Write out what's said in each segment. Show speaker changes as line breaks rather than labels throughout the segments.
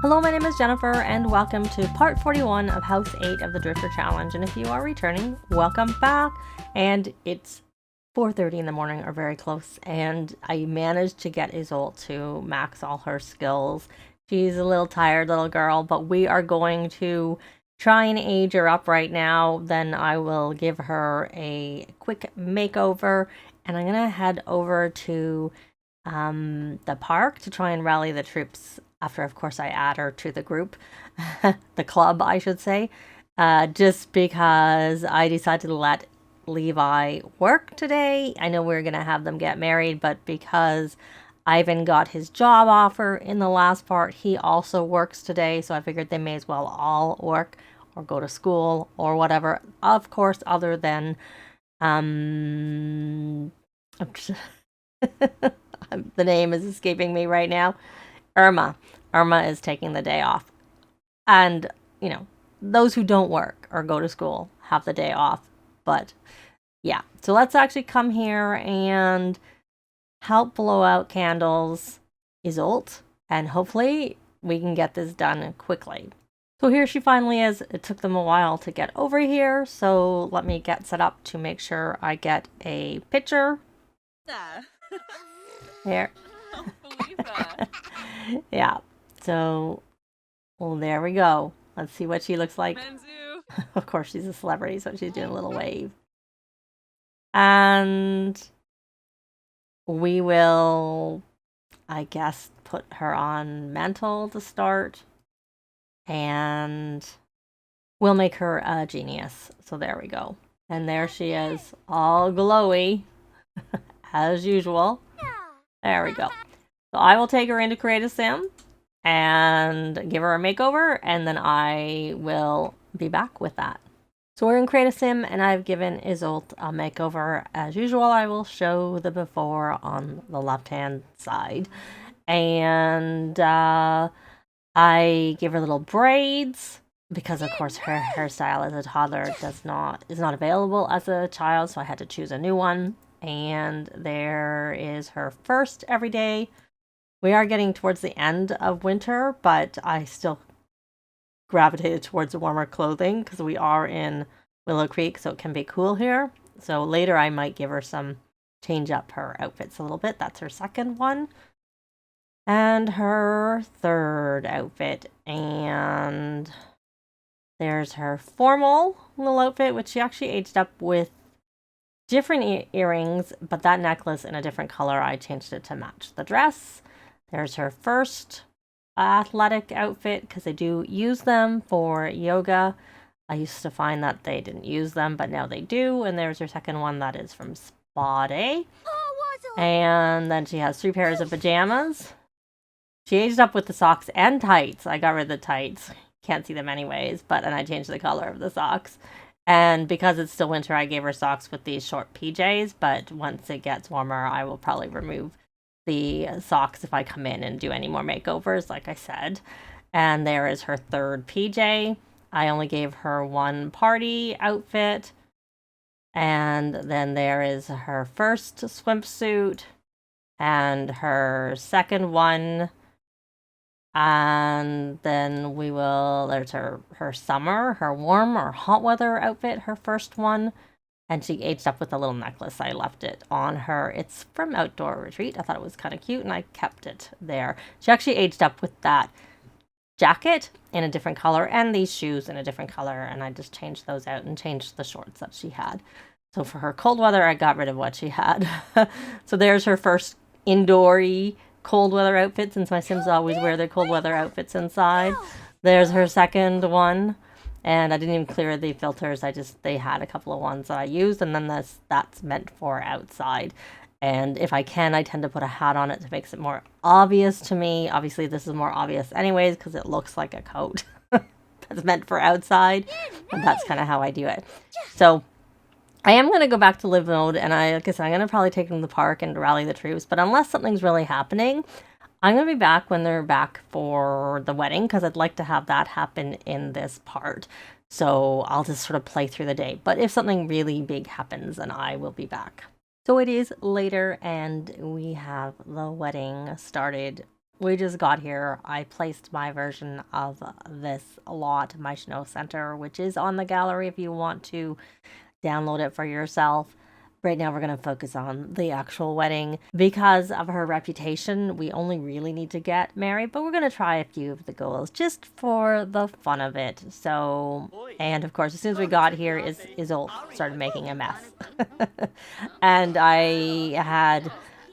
Hello, my name is Jennifer, and welcome to part 41 of House 8 of the Drifter Challenge. And if you are returning, welcome back. And it's 4:30 in the morning, or very close, and I managed to get Isolte to max all her skills. She's a little tired little girl, but we are going to try and age her up right now. Then I will give her a quick makeover, and I'm gonna head over to the park to try and rally the troops after, of course, I add her to the group, the club, I should say, just because I decided to let Levi work today. I know we're going to have them get married, but because Ivan got his job offer in the last part, he also works today, so I figured they may as well all work or go to school or whatever. Of course, other than the name is escaping me right now. Irma. Irma is taking the day off. And, you know, those who don't work or go to school have the day off. But, yeah. So let's actually come here and help blow out candles, Isolte. And hopefully we can get this done quickly. So here she finally is. It took them a while to get over here. So let me get set up to make sure I get a picture. There. Yeah. So, well, there we go. Let's see what she looks like. Of course, she's a celebrity, so she's doing a little wave. And we will, I guess, put her on mental to start. And we'll make her a genius. So there we go. And there she is, all glowy, as usual. There we go. So I will take her into Create a Sim and give her a makeover, and then I will be back with that. So we're in Create a Sim, and I've given Isolte a makeover. As usual, I will show the before on the left-hand side. And I give her little braids, because of course her hairstyle as a toddler is not available as a child, so I had to choose a new one. And there is her first everyday. We are getting towards the end of winter, but I still gravitated towards warmer clothing because we are in Willow Creek, so it can be cool here. So later I might give her change up her outfits a little bit. That's her second one. And her third outfit. And there's her formal little outfit, which she actually aged up with different earrings, but that necklace in a different color. I changed it to match the dress. There's her first athletic outfit, because they do use them for yoga. I used to find that they didn't use them, but now they do. And there's her second one that is from Spa Day. And then she has 3 pairs of pajamas. She aged up with the socks and tights. I got rid of the tights. Can't see them anyways, and I changed the color of the socks. And because it's still winter, I gave her socks with these short PJs, but once it gets warmer, I will probably remove the socks if I come in and do any more makeovers, like I said. And there is her third PJ. I only gave her one party outfit. And then there is her first swimsuit and her second one. And then there's her summer, her warm or hot weather outfit, her first one. And she aged up with a little necklace. I left it on her. It's from Outdoor Retreat. I thought it was kind of cute, and I kept it there. She actually aged up with that jacket in a different color and these shoes in a different color. And I just changed those out and changed the shorts that she had. So for her cold weather, I got rid of what she had. So there's her first indoor-y cold weather outfit, since my Sims always wear their cold weather outfits inside. There's her second one. And I didn't even clear the filters. They had a couple of ones that I used, and then that's meant for outside. And if I can, I tend to put a hat on it to make it more obvious to me. Obviously, this is more obvious anyways, because it looks like a coat that's meant for outside. And that's kind of how I do it. So I am going to go back to live mode, and like I said, I'm going to probably take them to the park and rally the troops. But unless something's really happening, I'm going to be back when they're back for the wedding, because I'd like to have that happen in this part. So I'll just sort of play through the day. But if something really big happens, then I will be back. So it is later, and we have the wedding started we just got here. I placed my version of this lot, Myshuno Center, which is on the gallery if you want to download it for yourself. Right now, we're going to focus on the actual wedding. Because of her reputation, we only really need to get married, but we're going to try a few of the goals just for the fun of it. So, and of course, as soon as we got here, Isolte started making a mess. And I had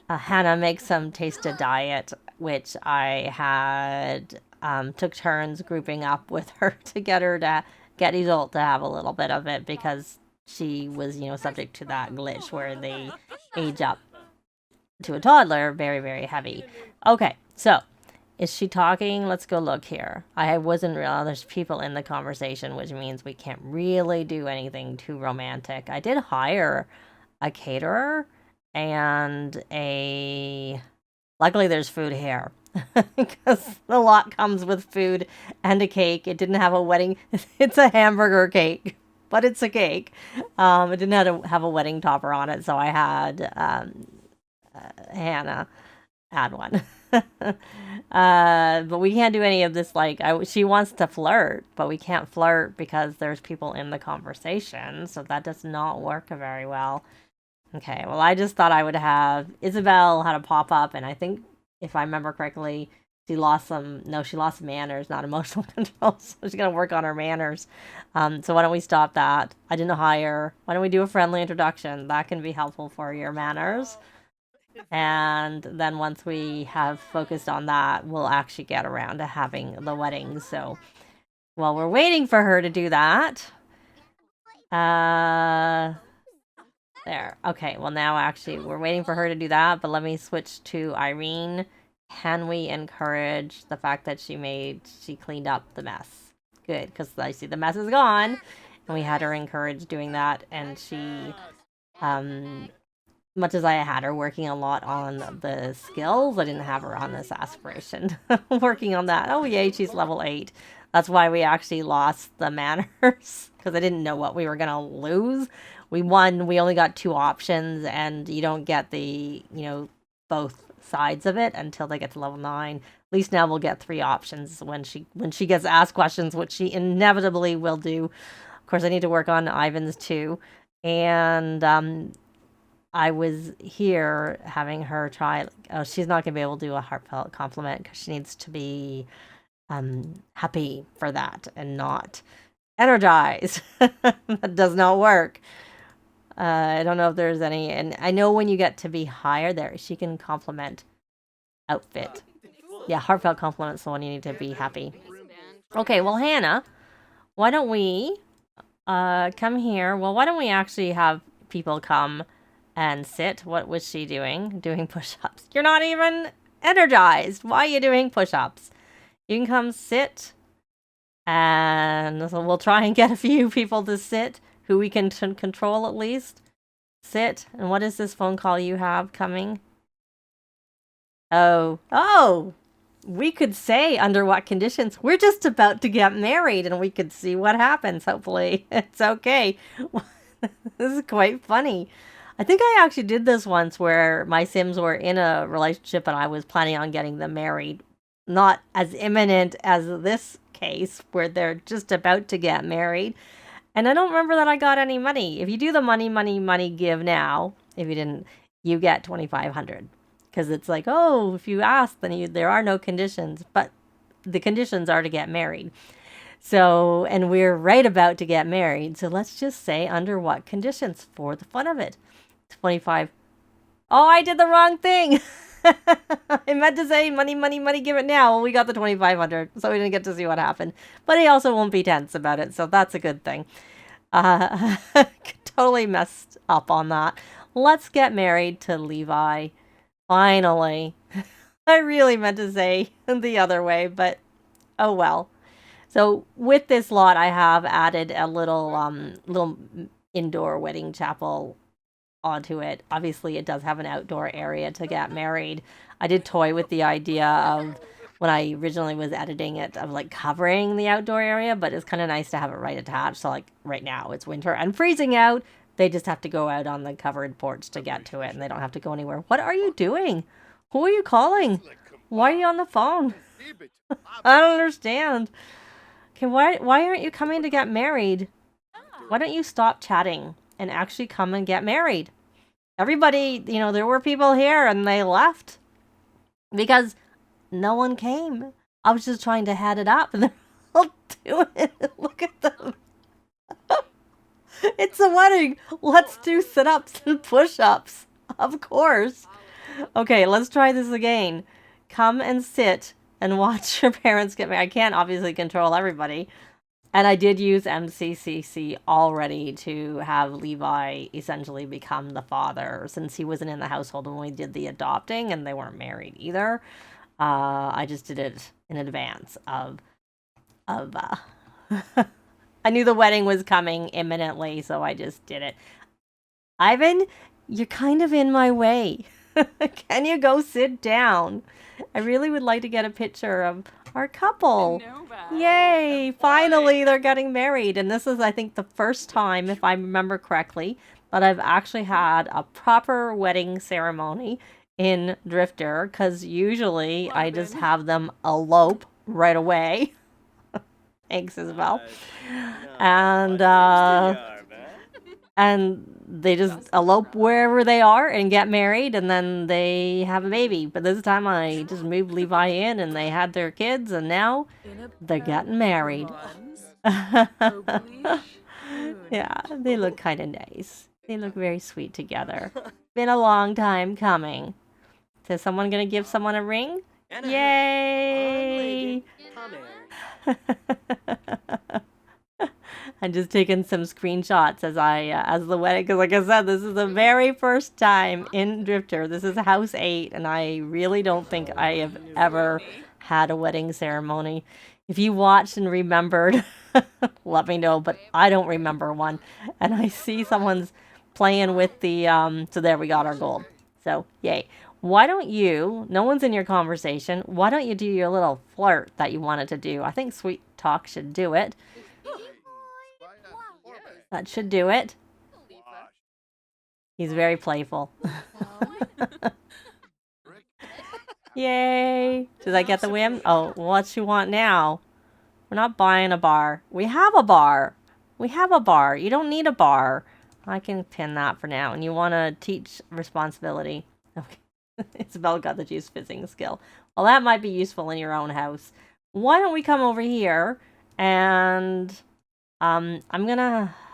Hannah make some tasted diet, which I had took turns grouping up with her to get Isolte to have a little bit of it because she was, subject to that glitch where they age up to a toddler very, very heavy. Okay, so is she talking? Let's go look here. I wasn't real. There's people in the conversation, which means we can't really do anything too romantic. I did hire a caterer and luckily there's food here because the lot comes with food and a cake. It didn't have a wedding. It's a hamburger cake. But it's a cake. It didn't have a wedding topper on it, so I had Hannah add one. But we can't do any of this. She wants to flirt, but we can't flirt because there's people in the conversation, so that does not work very well. Okay, well, I just thought I would have Isabel had a pop up, and I think if I remember correctly, she lost manners, not emotional control. So she's going to work on her manners. So why don't we stop that? I didn't hire. Why don't we do a friendly introduction? That can be helpful for your manners. And then once we have focused on that, we'll actually get around to having the wedding. So while we're waiting for her to do that. There. Okay, well now actually we're waiting for her to do that. But let me switch to Irene. Can we encourage the fact that she cleaned up the mess? Good, because I see the mess is gone. And we had her encourage doing that. And she, much as I had her working a lot on the skills, I didn't have her on this aspiration. Working on that. Oh, yay, she's level 8. That's why we actually lost the manners. Because I didn't know what we were going to lose. We won. We only got 2 options. And you don't get the, both sides of it until they get to level 9. At least now we'll get 3 options when she gets asked questions, which she inevitably will do. Of course, I need to work on Ivan's too. And I was here having her try. Oh, she's not going to be able to do a heartfelt compliment because she needs to be happy for that and not energized. That does not work. I don't know if there's any, and I know when you get to be higher there, she can compliment outfit. Yeah, heartfelt compliments the one you need to be happy. Okay, well, Hannah, why don't we come here? Well, why don't we actually have people come and sit? What was she doing? Doing push-ups. You're not even energized. Why are you doing push-ups? You can come sit, and so we'll try and get a few people to sit who we can control at least. Sit. And what is this phone call you have coming? Oh, we could say under what conditions. We're just about to get married and we could see what happens. Hopefully it's okay. This is quite funny. I think I actually did this once where my Sims were in a relationship and I was planning on getting them married. Not as imminent as this case where they're just about to get married. And I don't remember that I got any money. If you do the money give now, if you didn't, you get 2,500. Because it's like, oh, if you ask, then there are no conditions. But the conditions are to get married. So, and we're right about to get married. So let's just say under what conditions for the fun of it. 25. Oh, I did the wrong thing. I meant to say money, give it now. Well, we got the 2,500, so we didn't get to see what happened. But he also won't be tense about it, so that's a good thing. Totally messed up on that. Let's get married to Levi. Finally. I really meant to say the other way, but oh well. So with this lot, I have added a little indoor wedding chapel onto it. Obviously, it does have an outdoor area to get married. I did toy with the idea of when I originally was editing it of like covering the outdoor area, but it's kind of nice to have it right attached. So like right now it's winter and freezing out. They just have to go out on the covered porch to get to it and they don't have to go anywhere. What are you doing? Who are you calling? Why are you on the phone? I don't understand. Okay, why aren't you coming to get married? Why don't you stop chatting and actually come and get married? Everybody, you know, there were people here and they left because no one came. I was just trying to head it up and they're all doing it. Look at them. It's a wedding. Let's do sit-ups and push-ups. Of course. Okay, let's try this again. Come and sit and watch your parents get married. I can't obviously control everybody. And I did use MCCC already to have Levi essentially become the father since he wasn't in the household when we did the adopting and they weren't married either. I just did it in advance of I knew the wedding was coming imminently, so I just did it. Ivan, you're kind of in my way. Can you go sit down? I really would like to get a picture of our couple. Yay! Finally, they're getting married. And this is, I think, the first time, if I remember correctly, that I've actually had a proper wedding ceremony in Drifter, because usually I just have them elope right away. Thanks, Isabel. And they just elope wherever they are and get married, and then they have a baby. But this time I just moved Levi in, and they had their kids, and now they're getting married. Yeah, they look kind of nice. They look very sweet together. Been a long time coming. Is someone gonna give someone a ring? Yay! I'm just taking some screenshots as the wedding, because like I said, this is the very first time in Drifter. This is house 8, and I really don't think I have ever had a wedding ceremony. If you watched and remembered, let me know, but I don't remember one. And I see someone's playing with the, so there we got our gold. So, yay. Why don't you, no one's in your conversation, why don't you do your little flirt that you wanted to do? I think Sweet Talk should do it. That should do it. He's very playful. Yay! Did I get the whim? Oh, what you want now? We're not buying a bar. We have a bar. We have a bar. You don't need a bar. I can pin that for now. And you want to teach responsibility. Okay. Isabel got the juice fizzing skill. Well, that might be useful in your own house. Why don't we come over here and I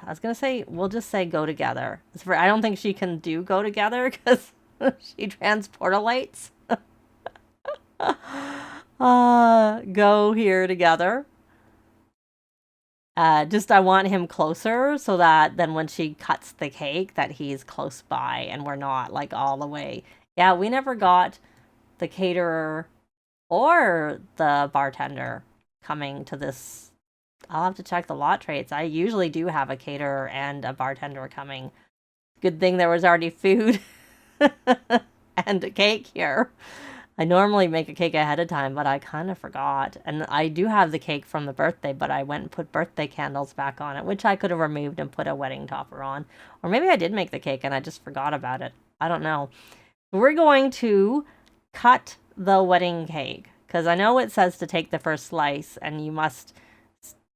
was gonna say, we'll just say go together. I don't think she can do go together because she transportalates. Go here together. I want him closer so that then when she cuts the cake that he's close by and we're not like all the way. Yeah, we never got the caterer or the bartender coming to this. I'll have to check the lot traits. I usually do have a caterer and a bartender coming. Good thing there was already food and a cake here. I normally make a cake ahead of time, but I kind of forgot. And I do have the cake from the birthday, but I went and put birthday candles back on it, which I could have removed and put a wedding topper on. Or maybe I did make the cake and I just forgot about it. I don't know. We're going to cut the wedding cake because I know it says to take the first slice and you must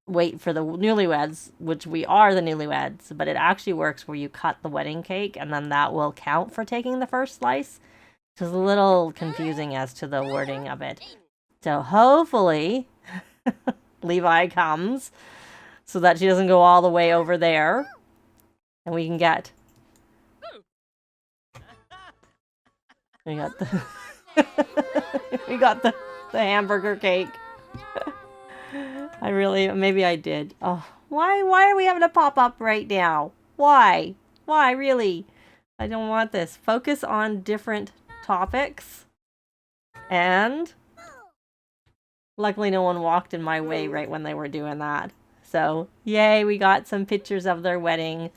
wait for the newlyweds, which we are the newlyweds, but it actually works where you cut the wedding cake and then that will count for taking the first slice. It's a little confusing as to the wording of it. So hopefully Levi comes so that she doesn't go all the way over there and we can get... We got the we got the hamburger cake. Maybe I did. Oh, why are we having a pop up right now? Why really? I don't want this. Focus on different topics. And luckily no one walked in my way right when they were doing that. So, yay, we got some pictures of their wedding.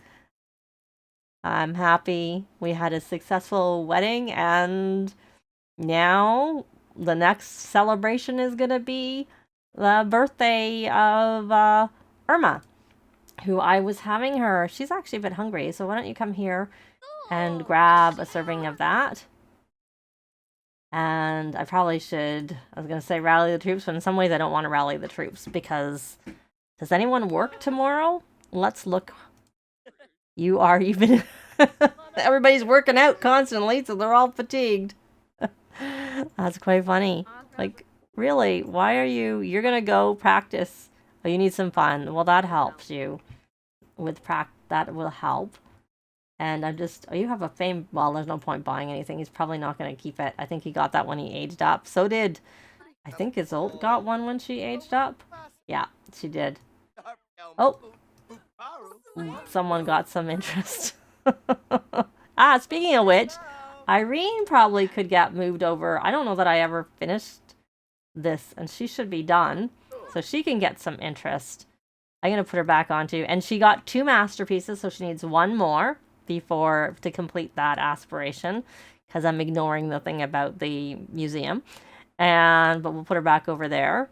I'm happy we had a successful wedding, and now the next celebration is going to be the birthday of Irma, who I was having her. She's actually a bit hungry, so why don't you come here and grab a serving of that? And I probably should, I was going to say rally the troops, but in some ways I don't want to rally the troops because does anyone work tomorrow? Let's look. You are even. Everybody's working out constantly, so they're all fatigued. That's quite funny. Like, really, why are you? You're going to go practice. Oh, you need some fun. Well, that helps you. With that will help. And I'm just, oh, you have a fame. Well, there's no point buying anything. He's probably not going to keep it. I think he got that when he aged up. So did, I think Isolte got one when she aged up. Yeah, she did. Oh, someone got some interest. Speaking of which, Irene probably could get moved over. I don't know that I ever finished this, and she should be done. So she can get some interest. I'm going to put her back onto, and she got 2 masterpieces, so she needs 1 more before to complete that aspiration, because I'm ignoring the thing about the museum. But we'll put her back over there.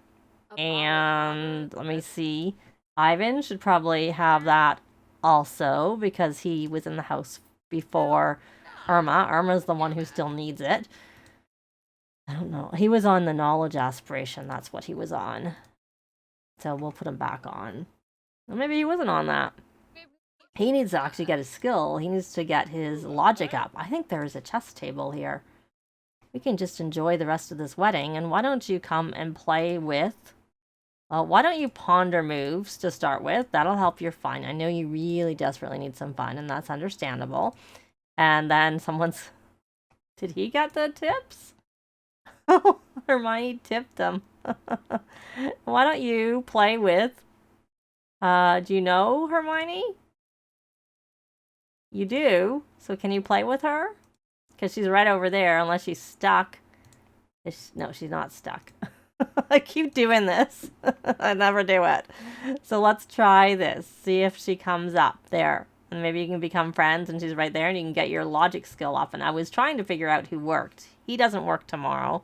And let me see. Ivan should probably have that also, because he was in the house before Irma. Irma's the one who still needs it. I don't know. He was on the knowledge aspiration. That's what he was on. So we'll put him back on. Well, maybe he wasn't on that. He needs to actually get his skill. He needs to get his logic up. I think there is a chess table here. We can just enjoy the rest of this wedding. And why don't you come and play with... why don't you ponder moves to start with? That'll help your fun. I know you really desperately need some fun, and that's understandable. And then someone's... Did he get the tips? Oh, Hermione tipped him. Why don't you play with... do you know Hermione? You do? So can you play with her? Because she's right over there, unless she's stuck. No, she's not stuck. I keep doing this. I never do it. So let's try this. See if she comes up there. And maybe you can become friends, and she's right there, and you can get your logic skill up. And I was trying to figure out who worked. He doesn't work tomorrow.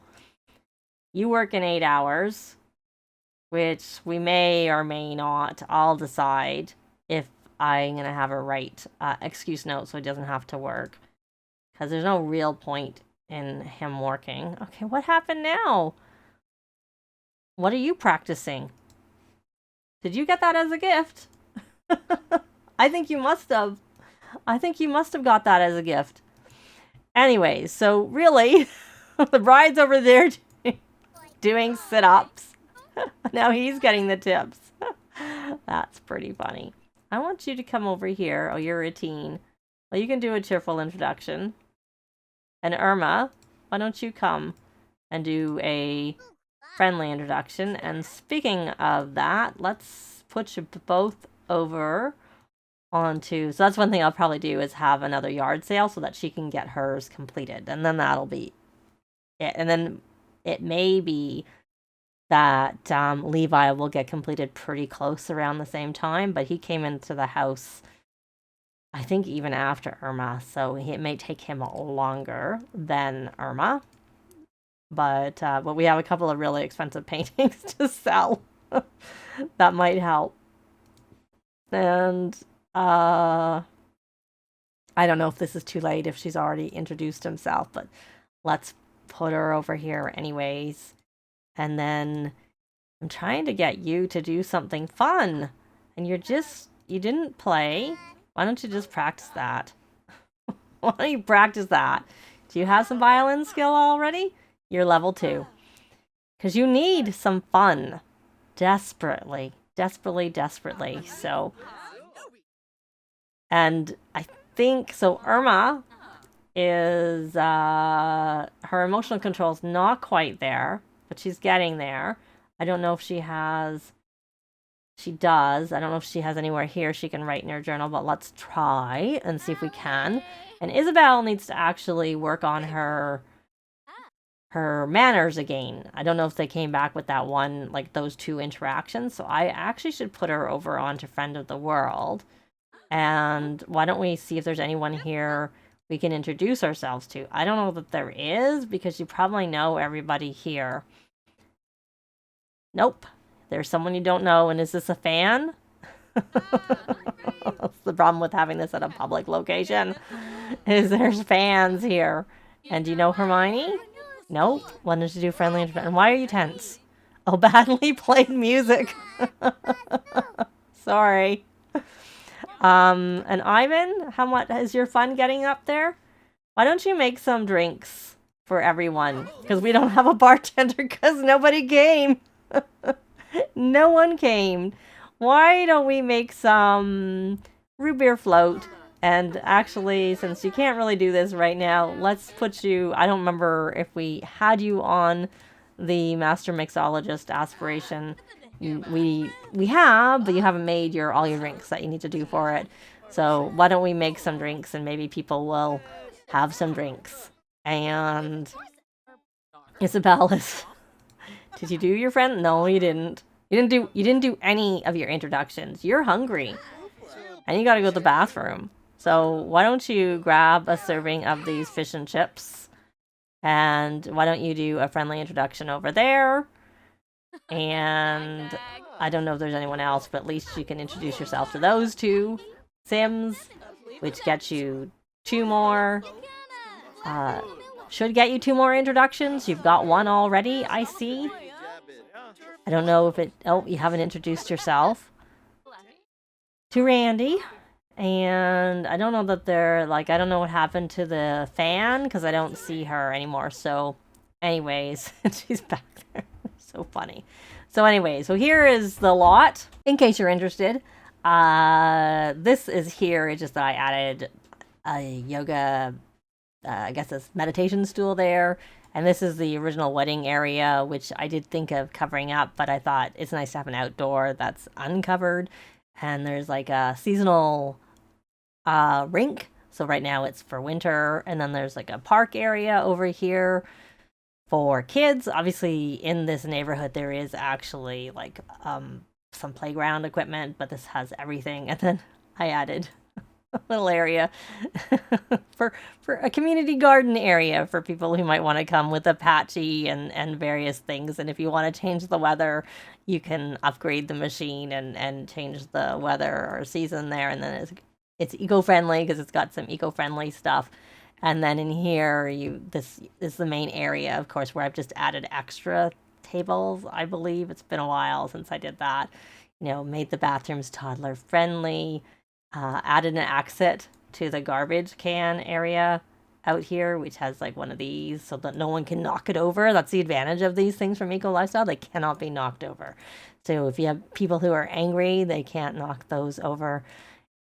You work in 8 hours, which we may or may not. I'll decide if I'm going to have her write excuse note so he doesn't have to work. Because there's no real point in him working. Okay, what happened now? What are you practicing? Did you get that as a gift? I think you must have. I think you must have got that as a gift. Anyways, so really, the bride's over there doing sit-ups. Now he's getting the tips. That's pretty funny. I want you to come over here. Oh, you're a teen. Well, you can do a cheerful introduction. And Irma, why don't you come and do a friendly introduction? And speaking of that, let's put you both over onto... So that's one thing I'll probably do, is have another yard sale so that she can get hers completed. And then that'll be it. And then it may be that Levi will get completed pretty close around the same time, but he came into the house, I think, even after Irma, so it may take him longer than Irma. But we have a couple of really expensive paintings to sell. That might help. And I don't know if this is too late, if she's already introduced himself, but let's put her over here anyways. And then I'm trying to get you to do something fun. And you didn't play. Why don't you just practice that? Why don't you practice that? Do you have some violin skill already? You're level 2. Because you need some fun. Desperately. Desperately. So, and I think, so Irma is, her emotional control is not quite there, but she's getting there. I don't know if she has... She does. I don't know if she has anywhere here she can write in her journal, but let's try and see if we can. And Isabel needs to actually work on her manners again. I don't know if they came back with that one, like those 2 interactions. So I actually should put her over onto Friend of the World. And why don't we see if there's anyone here we can introduce ourselves to? I don't know that there is, because you probably know everybody here. Nope. There's someone you don't know, and is this a fan? That's the problem with having this at a public location, is there's fans here. And do you know Hermione? Nope. Why don't you do friendly intervention? Why are you tense? Oh, badly played music. Sorry. And Ivan, how much is your fun getting up there? Why don't you make some drinks for everyone? Because we don't have a bartender because nobody came. No one came. Why don't we make some root beer float? And actually, since you can't really do this right now, let's put you... I don't remember if we had you on the Master Mixologist Aspiration. We have, but you haven't made all your drinks that you need to do for it. So why don't we make some drinks and maybe people will have some drinks. And Isabel is... Did you do your friend? No, you didn't. You didn't do any of your introductions. You're hungry. And you gotta go to the bathroom. So why don't you grab a serving of these fish and chips? And why don't you do a friendly introduction over there? And I don't know if there's anyone else, but at least you can introduce yourself to those two Sims, which gets you 2 more. Should get you 2 more introductions. You've got 1 already, I see. I don't know if it... Oh, you haven't introduced yourself to Randy. And I don't know that they're... Like, I don't know what happened to the fan, because I don't see her anymore. So, anyways, she's back there. So funny. So anyways, so here is the lot, in case you're interested. This is here. It's just that I added a yoga... I guess this meditation stool there. And this is the original wedding area, which I did think of covering up, but I thought it's nice to have an outdoor that's uncovered. And there's like a seasonal rink. So right now it's for winter. And then there's like a park area over here for kids. Obviously in this neighborhood there is actually like some playground equipment, but this has everything. And then I added a little area for a community garden area for people who might want to come with a patchy and various things. And if you want to change the weather, you can upgrade the machine and change the weather or season there. And then it's eco-friendly because it's got some eco-friendly stuff. And then in here, this is the main area, of course, where I've just added extra tables, I believe. It's been a while since I did that. You know, made the bathrooms toddler friendly. Added an exit to the garbage can area out here, which has like one of these so that no one can knock it over. That's the advantage of these things from Eco Lifestyle. They cannot be knocked over. So if you have people who are angry, they can't knock those over.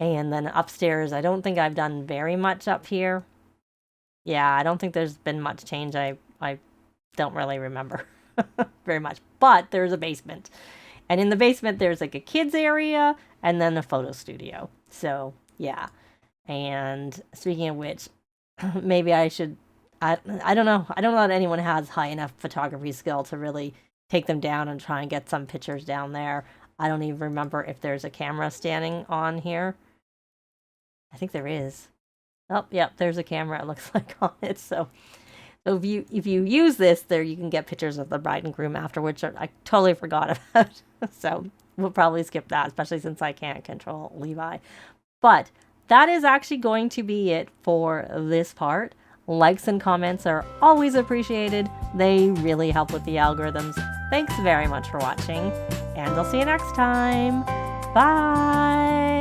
And then upstairs, I don't think I've done very much up here. Yeah, I don't think there's been much change. I don't really remember very much. But there's a basement. And in the basement, there's like a kids area and then a photo studio. So, yeah. And speaking of which, maybe I should... I don't know. I don't know that anyone has high enough photography skill to really take them down and try and get some pictures down there. I don't even remember if there's a camera standing on here. I think there is. Oh, yep, there's a camera, it looks like, on it. So if you use this, there you can get pictures of the bride and groom after, which I totally forgot about. So we'll probably skip that, especially since I can't control Levi. But that is actually going to be it for this part. Likes and comments are always appreciated. They really help with the algorithms. Thanks very much for watching, and I'll see you next time. Bye!